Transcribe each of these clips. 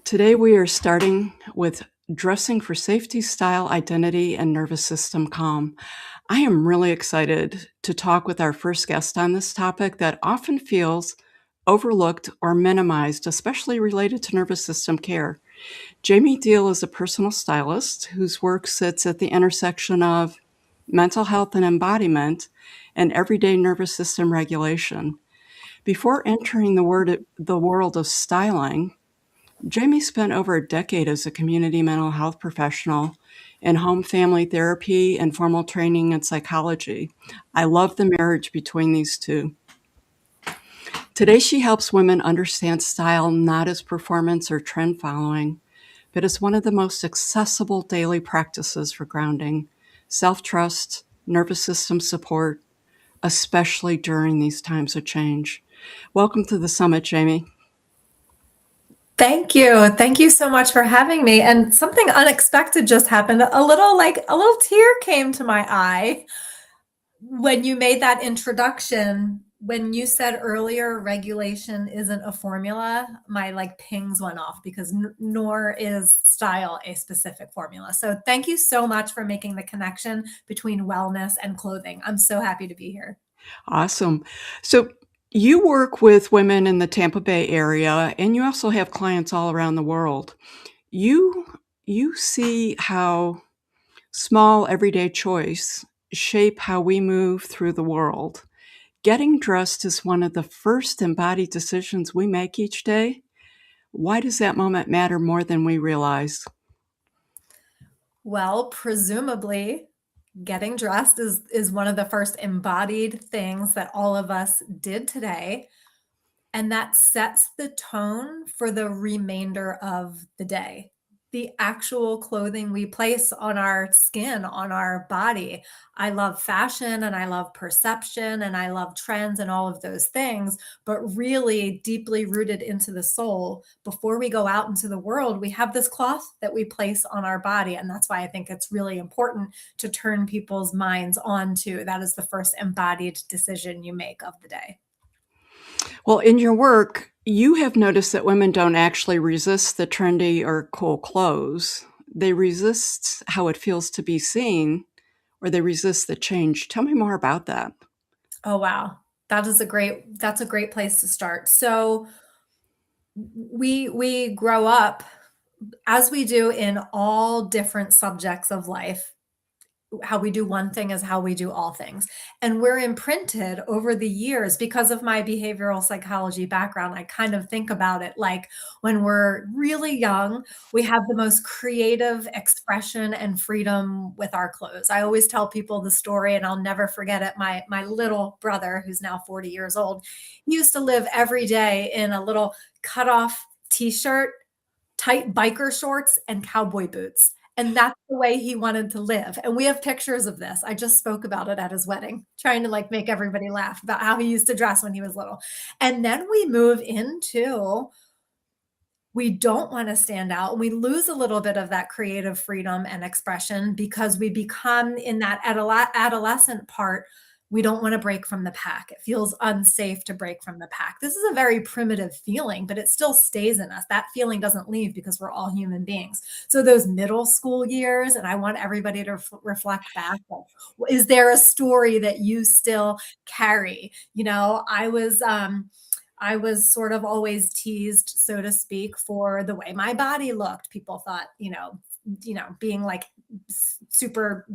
Today we are starting with dressing for safety, style, identity, and nervous system calm. I am really excited to talk with our first guest on this topic that often feels overlooked or minimized, especially related to nervous system care. Jaime Diehl is a personal stylist whose work sits at the intersection of mental health and embodiment and everyday nervous system regulation. Before entering the world of styling, Jaime spent over a decade as a community mental health professional in home family therapy and formal training in psychology. I love the marriage between these two. Today, she helps women understand style not as performance or trend following, but as one of the most accessible daily practices for grounding, self trust, nervous system support, especially during these times of change. Welcome to the summit, Jaime. Thank you. Thank you so much for having me. And something unexpected just happened. A little tear came to my eye when you made that introduction. When you said earlier, regulation isn't a formula, my pings went off because nor is style a specific formula. So thank you so much for making the connection between wellness and clothing. I'm so happy to be here. Awesome. So you work with women in the Tampa Bay area, and you also have clients all around the world. You see how small everyday choice shape how we move through the world. Getting dressed is one of the first embodied decisions we make each day. Why does that moment matter more than we realize? Well, presumably, getting dressed is one of the first embodied things that all of us did today, and that sets the tone for the remainder of the day. The actual clothing we place on our skin, on our body. I love fashion and I love perception and I love trends and all of those things, but really deeply rooted into the soul, before we go out into the world, we have this cloth that we place on our body. And that's why I think it's really important to turn people's minds on to that is the first embodied decision you make of the day. Well, in your work, you have noticed that women don't actually resist the trendy or cool clothes. They resist how it feels to be seen, or they resist the change. Tell me more about that. Oh, wow. That's a great place to start. So we grow up, as we do in all different subjects of life. How we do one thing is how we do all things. And we're imprinted over the years because of my behavioral psychology background. I kind of think about it like when we're really young, we have the most creative expression and freedom with our clothes. I always tell people the story, and I'll never forget it. My little brother, who's now 40 years old, he used to live every day in a little cutoff t-shirt, tight biker shorts, and cowboy boots. And that's the way he wanted to live. And we have pictures of this. I just spoke about it at his wedding, trying to make everybody laugh about how he used to dress when he was little. And then we move into, we don't want to stand out. We lose a little bit of that creative freedom and expression because we become in that adolescent part. We don't want to break from the pack. It feels unsafe to break from the pack. This is a very primitive feeling, but it still stays in us. That feeling doesn't leave because we're all human beings. So those middle school years, and I want everybody to reflect back. Is there a story that you still carry? I was sort of always teased, so to speak, for the way my body looked. People thought, being super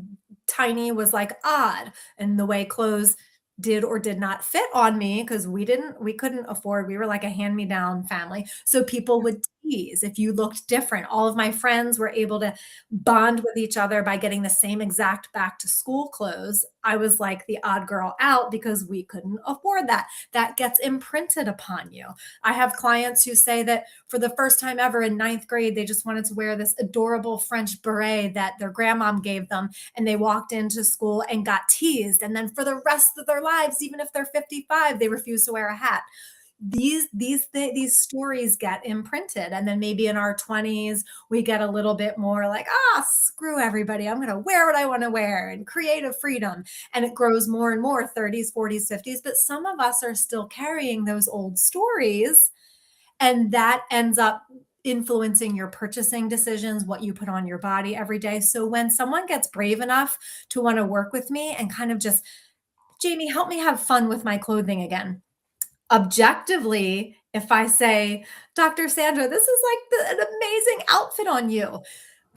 tiny was odd, and the way clothes did or did not fit on me, because we couldn't afford, we were like a hand-me-down family. So people would tease if you looked different. All of my friends were able to bond with each other by getting the same exact back to school clothes. I was like the odd girl out because we couldn't afford that. That gets imprinted upon you. I have clients who say that for the first time ever in ninth grade, they just wanted to wear this adorable French beret that their grandmom gave them, and they walked into school and got teased. And then for the rest of their lives, even if they're 55, they refuse to wear a hat. these stories get imprinted, and then maybe in our 20s we get a little bit more like, screw everybody, I'm going to wear what I want to wear and creative freedom, and it grows more and more 30s, 40s, 50s, but some of us are still carrying those old stories, and that ends up influencing your purchasing decisions, what you put on your body every day. So when someone gets brave enough to want to work with me and kind of just, Jamie, help me have fun with my clothing again. Objectively, if I say, Dr. Sandra, this is like an amazing outfit on you,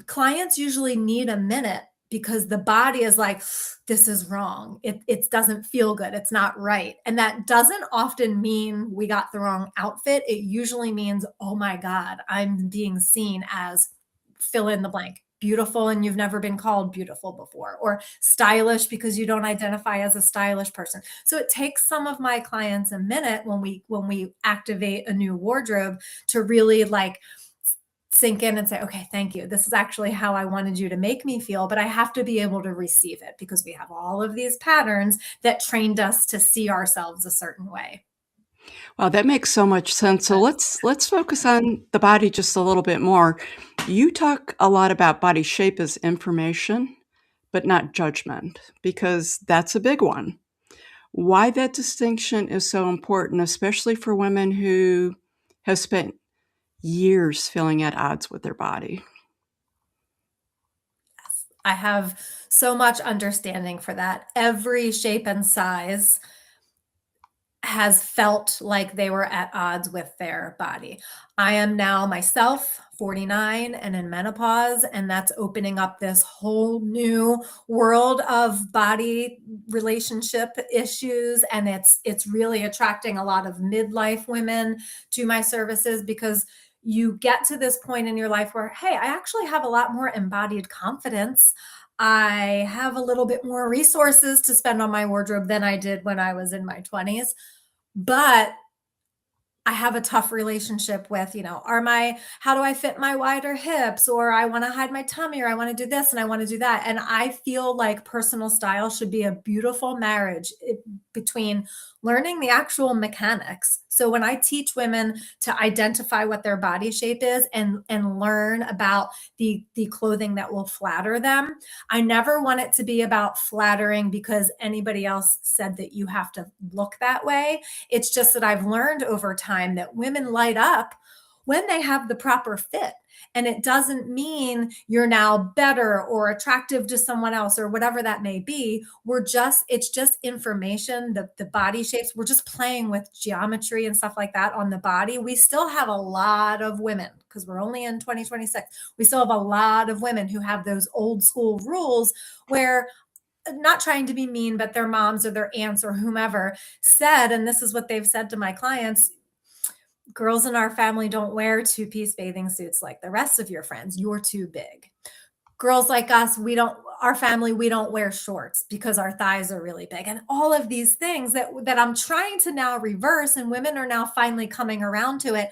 clients usually need a minute because the body is like, this is wrong. It doesn't feel good. It's not right. And that doesn't often mean we got the wrong outfit. It usually means, oh my God, I'm being seen as fill in the blank. Beautiful, and you've never been called beautiful before, or stylish because you don't identify as a stylish person. So it takes some of my clients a minute when we activate a new wardrobe to really like sink in and say, okay, thank you. This is actually how I wanted you to make me feel, but I have to be able to receive it because we have all of these patterns that trained us to see ourselves a certain way. Wow, that makes so much sense. So let's focus on the body just a little bit more. You talk a lot about body shape as information, but not judgment, because that's a big one. Why that distinction is so important, especially for women who have spent years feeling at odds with their body. I have so much understanding for that. Every shape and size has felt like they were at odds with their body. I am now myself 49 and in menopause, and that's opening up this whole new world of body relationship issues, and it's really attracting a lot of midlife women to my services because you get to this point in your life where, hey, I actually have a lot more embodied confidence. I have a little bit more resources to spend on my wardrobe than I did when I was in my 20s. But I have a tough relationship with, how do I fit my wider hips? Or I want to hide my tummy, or I want to do this and I want to do that. And I feel like personal style should be a beautiful marriage between learning the actual mechanics. So when I teach women to identify what their body shape is and learn about the clothing that will flatter them, I never want it to be about flattering because anybody else said that you have to look that way. It's just that I've learned over time that women light up when they have the proper fit. And it doesn't mean you're now better or attractive to someone else or whatever that may be. It's just information, the body shapes. We're just playing with geometry and stuff like that on the body. We still have a lot of women, because we're only in 2026. We still have a lot of women who have those old school rules where, not trying to be mean, but their moms or their aunts or whomever said, and this is what they've said to my clients, girls in our family don't wear two-piece bathing suits like the rest of your friends. You're too big. Girls like us, our family, we don't wear shorts because our thighs are really big. And all of these things that I'm trying to now reverse, and women are now finally coming around to it.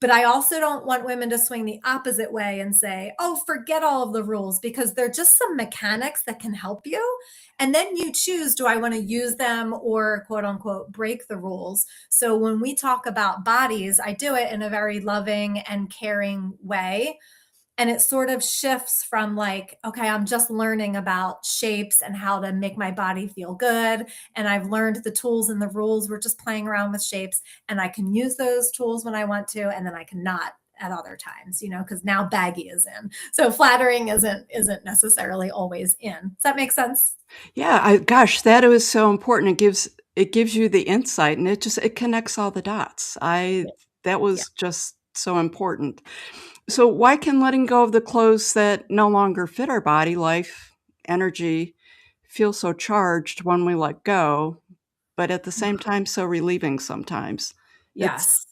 But I also don't want women to swing the opposite way and say, oh, forget all of the rules, because they're just some mechanics that can help you. And then you choose, do I want to use them or quote unquote break the rules? So when we talk about bodies, I do it in a very loving and caring way. And it sort of shifts from like, okay, I'm just learning about shapes and how to make my body feel good. And I've learned the tools and the rules. We're just playing around with shapes. And I can use those tools when I want to, and then I cannot at other times, because now baggy is in. So flattering isn't necessarily always in. Does that make sense? Yeah, gosh, that is so important. It gives you the insight, and it connects all the dots. Yeah. That Yeah. was just so important. So why can letting go of the clothes that no longer fit our body, life, energy, feel so charged when we let go, but at the same time so relieving sometimes? It's Yes.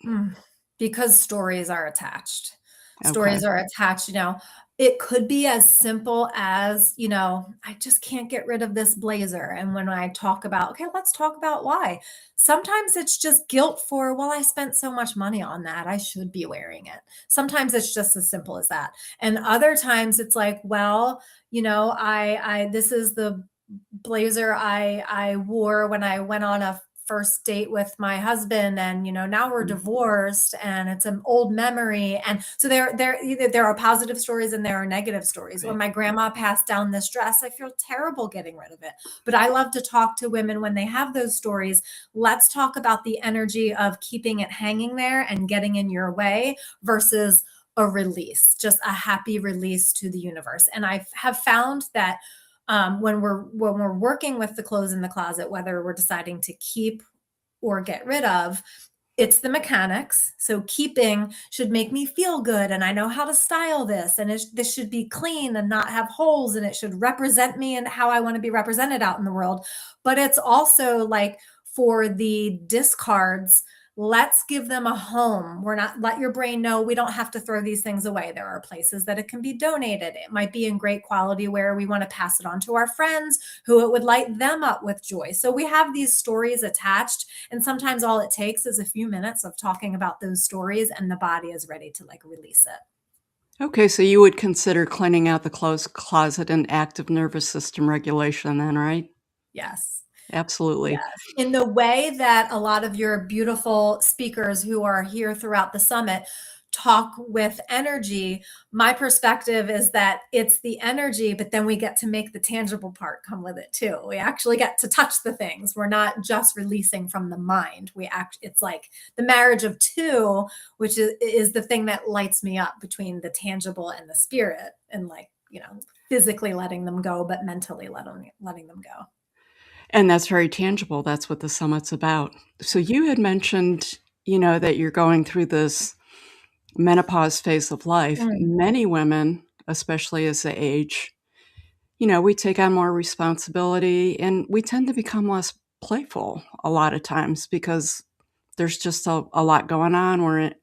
Mm, because stories are attached. okay. Stories are attached, it could be as simple as, I just can't get rid of this blazer. And when I talk about, okay, let's talk about why. Sometimes it's just guilt for, well, I spent so much money on that. I should be wearing it. Sometimes it's just as simple as that. And other times it's like, well, this is the blazer I wore when I went on a first date with my husband, and now we're divorced, and it's an old memory. And so there are positive stories and there are negative stories. Or Right. my grandma passed down this dress. I feel terrible getting rid of it. But I love to talk to women when they have those stories. Let's talk about the energy of keeping it hanging there and getting in your way versus a release, just a happy release to the universe. And I have found that when we're working with the clothes in the closet, whether we're deciding to keep or get rid of, it's the mechanics. So keeping should make me feel good, and I know how to style this, and this should be clean and not have holes, and it should represent me and how I want to be represented out in the world. But it's also like, for the discards, let's give them a home. We're not Let your brain know we don't have to throw these things away. There are places that it can be donated. It might be in great quality where we want to pass it on to our friends who it would light them up with joy. So we have these stories attached, and sometimes all it takes is a few minutes of talking about those stories, and the body is ready to like release it. Okay, so you would consider cleaning out the clothes closet an active nervous system regulation then, right? Yes. Absolutely. Yes, in the way that a lot of your beautiful speakers who are here throughout the summit talk with energy, my perspective is that it's the energy, but then we get to make the tangible part come with it too. We actually get to touch the things. We're not just releasing from the mind. It's like the marriage of two, which is the thing that lights me up between the tangible and the spirit, and like, physically letting them go, but mentally letting them go. And that's very tangible. That's what the summit's about. So you had mentioned, that you're going through this menopause phase of life. Mm. Many women, especially as they age, we take on more responsibility and we tend to become less playful a lot of times because there's just a lot going on.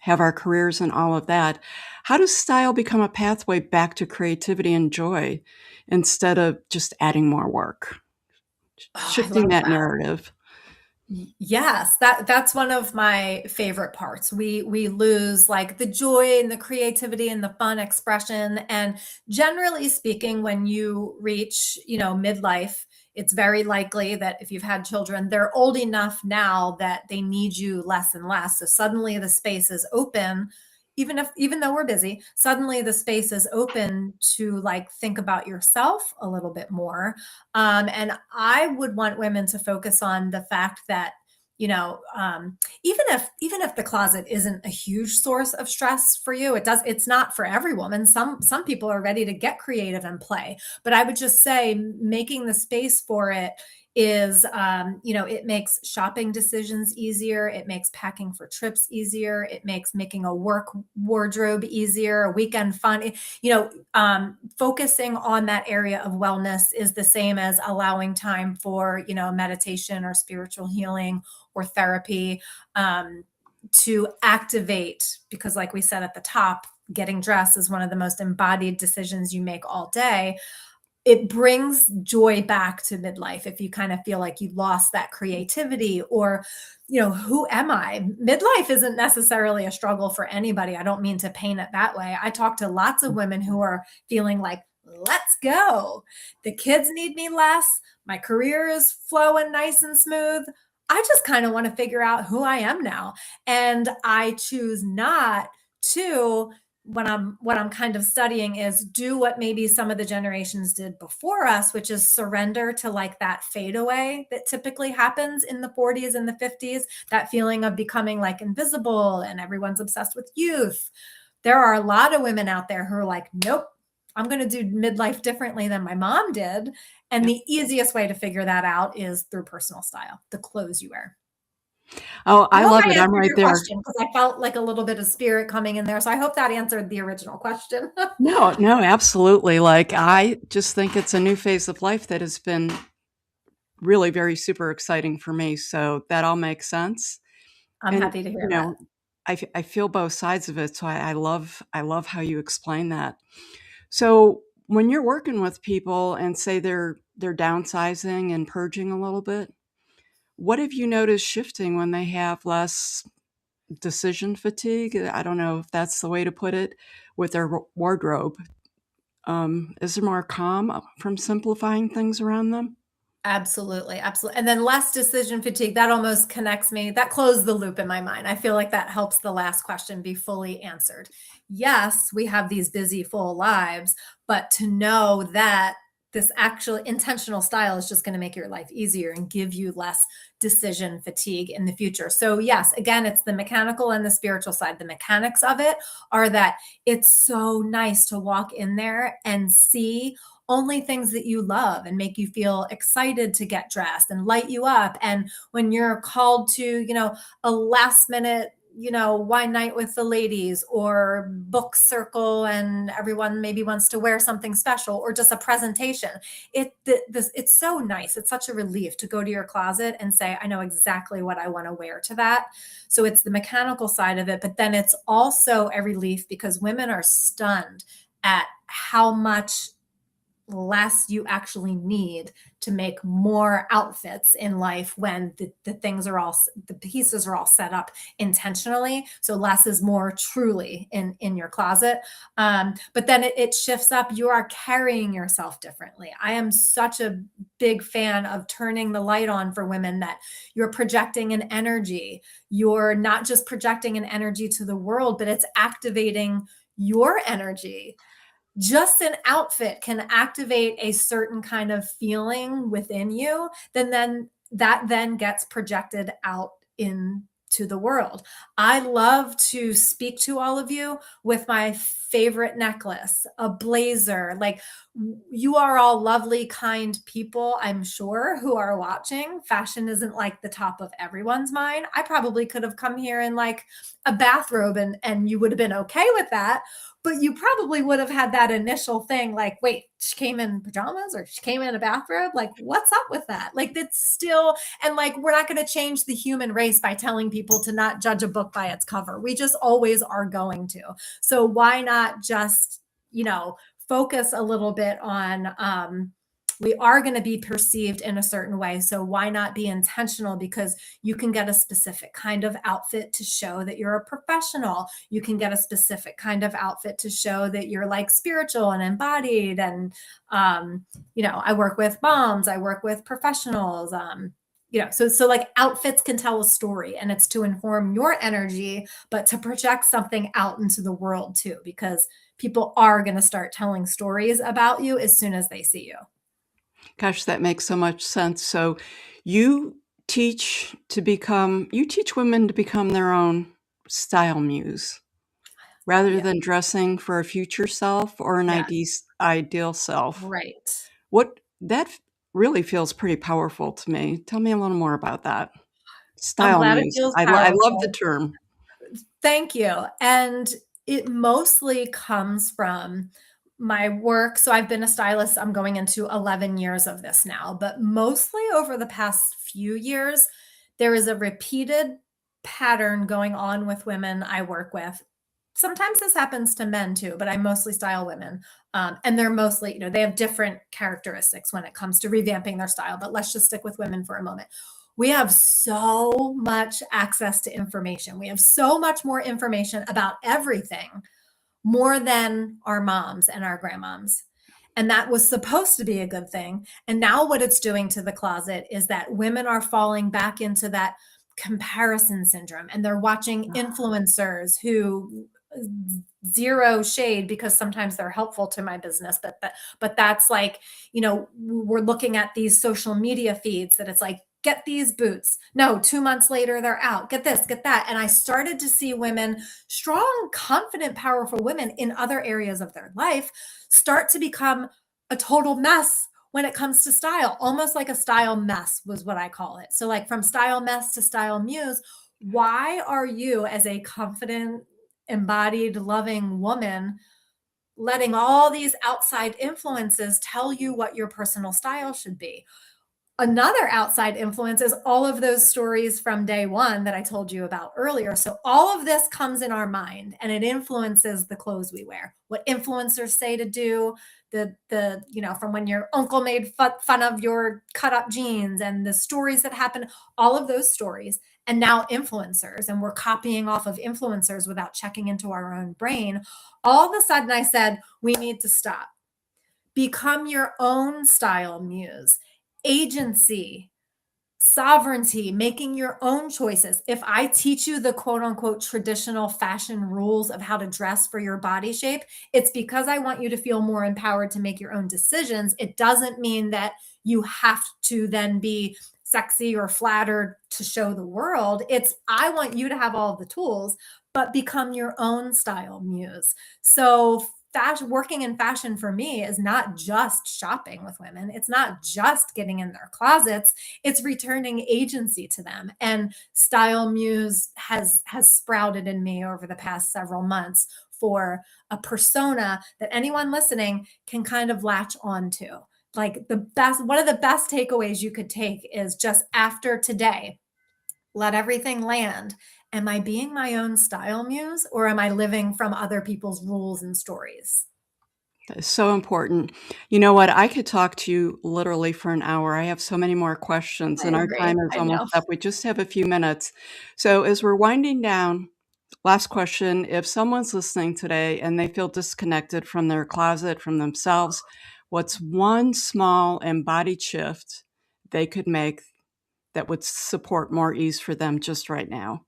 Have our careers and all of that. How does style become a pathway back to creativity and joy instead of just adding more work? Oh, I Shifting love that that. narrative. Yes, that's one of my favorite parts. We lose like the joy and the creativity and the fun expression. And generally speaking, when you reach, midlife, it's very likely that if you've had children, they're old enough now that they need you less and less. So suddenly the space is open, even though we're busy, suddenly the space is open to like think about yourself a little bit more. And I would want women to focus on the fact that, even if the closet isn't a huge source of stress for you, it's not for every woman. Some people are ready to get creative and play. But I would just say making the space for it is, it makes shopping decisions easier. It makes packing for trips easier. It makes making a work wardrobe easier, a weekend fun. Focusing on that area of wellness is the same as allowing time for, meditation or spiritual healing or therapy, to activate, because like we said at the top, getting dressed is one of the most embodied decisions you make all day. It brings joy back to midlife if you kind of feel like you lost that creativity, or, who am I? Midlife isn't necessarily a struggle for anybody. I don't mean to paint it that way. I talk to lots of women who are feeling like, let's go. The kids need me less. My career is flowing nice and smooth. I just kind of want to figure out who I am now. And I choose not to, what I'm kind of studying is do what maybe some of the generations did before us, which is surrender to like that fade away that typically happens in the 40s and the 50s, that feeling of becoming like invisible and everyone's obsessed with youth. There are a lot of women out there who are like, nope, I'm going to do midlife differently than my mom did. And Yep. the easiest way to figure that out is through personal style, the clothes you wear. Oh, I I hope love I it. I'm answered right your there. question, because I felt like a little bit of spirit coming in there. So I hope that answered the original question. No, no, absolutely. Like, I just think it's a new phase of life that has been really very super exciting for me. So that all makes sense. I'm And, happy to hear that. I feel both sides of it. So I love how you explain that. So when you're working with people and say they're downsizing and purging a little bit, what have you noticed shifting when they have less decision fatigue? I don't know if that's the way to put it with their wardrobe. Is there more calm from simplifying things around them? Absolutely, absolutely. And then less decision fatigue, that almost connects me. That closed the loop in my mind. I feel like that helps the last question be fully answered. Yes, we have these busy, full lives, but to know that this actual intentional style is just going to make your life easier and give you less decision fatigue in the future. So, yes, again, it's the mechanical and the spiritual side. The mechanics of it are that it's so nice to walk in there and see only things that you love and make you feel excited to get dressed and light you up. And when you're called to, a last minute, wine night with the ladies or book circle and everyone maybe wants to wear something special or just a presentation, it's so nice. It's such a relief to go to your closet and say, I know exactly what I want to wear to that. So it's the mechanical side of it, but then it's also a relief because women are stunned at how much less you actually need to make more outfits in life when the things are all, the pieces are all set up intentionally. So less is more truly in your closet. But then it shifts up. You are carrying yourself differently. I am such a big fan of turning the light on for women, that you're projecting an energy. You're not just projecting an energy to the world, but it's activating your energy. Just an outfit can activate a certain kind of feeling within you, then that then gets projected out into the world. I love to speak to all of you with my favorite necklace, a blazer. Like, you are all lovely, kind people, I'm sure, who are watching. Fashion isn't like the top of everyone's mind. I probably could have come here in like a bathrobe and you would have been okay with that. But you probably would have had that initial thing like, wait, she came in pajamas or she came in a bathrobe? Like, what's up with that? Like, that's still, and like, we're not going to change the human race by telling people to not judge a book by its cover. We just always are going to. So why not just, focus a little bit on, we are going to be perceived in a certain way. So why not be intentional? Because you can get a specific kind of outfit to show that you're a professional. You can get a specific kind of outfit to show that you're like spiritual and embodied. And, I work with moms, I work with professionals. So like outfits can tell a story, and it's to inform your energy, but to project something out into the world too, because people are going to start telling stories about you as soon as they see you. Gosh, that makes so much sense. So you you teach women to become their own style muse rather Yeah. than dressing for a future self or an Yeah. ideal self. Right. What that really feels pretty powerful to me. Tell me a little more about that. I'm Style glad it muse. feels I love the powerful. term. Thank you. And it mostly comes from my work. So I've been a stylist. I'm going into 11 years of this now, but mostly over the past few years, there is a repeated pattern going on with women I work with. Sometimes this happens to men too, but I mostly style women. And they're mostly, they have different characteristics when it comes to revamping their style, but let's just stick with women for a moment. We have so much access to information. We have so much more information about everything, more than our moms and our grandmoms. And that was supposed to be a good thing. And now what it's doing to the closet is that women are falling back into that comparison syndrome, and they're watching influencers who, zero shade because sometimes they're helpful to my business, but that's like, we're looking at these social media feeds that it's like, get these boots, no, 2 months later they're out, get this, get that. And I started to see women, strong, confident, powerful women in other areas of their life, start to become a total mess when it comes to style. Almost like a style mess was what I call it. So like, from style mess to style muse, why are you, as a confident, embodied, loving woman, letting all these outside influences tell you what your personal style should be? Another outside influence is all of those stories from day one that I told you about earlier. So all of this comes in our mind, and it influences the clothes we wear, what influencers say to do, from when your uncle made fun of your cut up jeans, and the stories that happen, all of those stories. And now influencers, and we're copying off of influencers without checking into our own brain. All of a sudden I said, we need to stop. Become your own style muse. agency, sovereignty, making your own choices. If I teach you the quote unquote traditional fashion rules of how to dress for your body shape, it's because I want you to feel more empowered to make your own decisions. It doesn't mean that you have to then be sexy or flattered to show the world. It's I want you to have all the tools, but become your own style muse. So fashion, working in fashion for me is not just shopping with women. It's not just getting in their closets. It's returning agency to them. And Style Muse has sprouted in me over the past several months for a persona that anyone listening can kind of latch onto. Like one of the best takeaways you could take is just after today, let everything land. Am I being my own style muse, or am I living from other people's rules and stories? That is so important. You know what? I could talk to you literally for an hour. I have so many more questions, I and our agree. time is I almost know. up. We just have a few minutes. So, as we're winding down, last question. If someone's listening today and they feel disconnected from their closet, from themselves, what's one small embodied shift they could make that would support more ease for them just right now?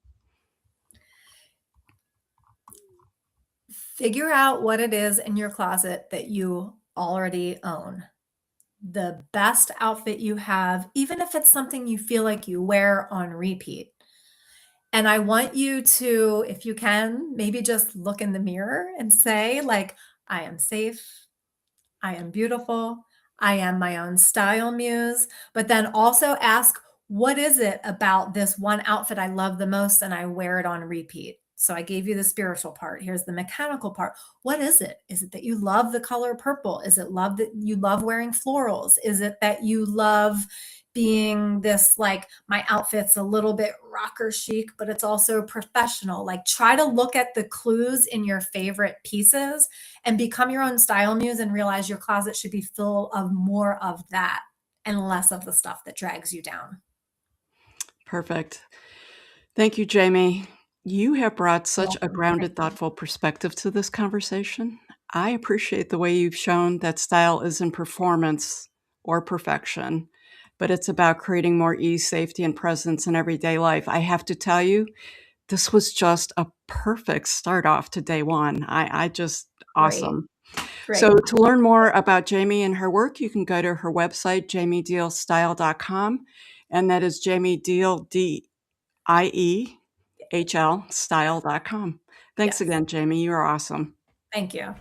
Figure out what it is in your closet that you already own. The best outfit you have, even if it's something you feel like you wear on repeat. And I want you to, if you can, maybe just look in the mirror and say, like, I am safe. I am beautiful. I am my own style muse. But then also ask, what is it about this one outfit I love the most and I wear it on repeat? So I gave you the spiritual part. Here's the mechanical part. What is it? Is it that you love the color purple? Is it love that you love wearing florals? Is it that you love being this, like, my outfit's a little bit rocker chic, but it's also professional? Like, try to look at the clues in your favorite pieces and become your own style muse and realize your closet should be full of more of that and less of the stuff that drags you down. Perfect. Thank you, Jamie. You have brought such a Welcome. Thank grounded, you. thoughtful perspective to this conversation. I appreciate the way you've shown that style isn't performance or perfection, but it's about creating more ease, safety, and presence in everyday life. I have to tell you, this was just a perfect start off to day one. I just Great. awesome. So Great. to learn more about Jamie and her work, you can go to her website, jamiedealstyle.com, and that is Jamie Deal, DIEHL style.com. Thanks Yes. again, Jamie. You are awesome. Thank you.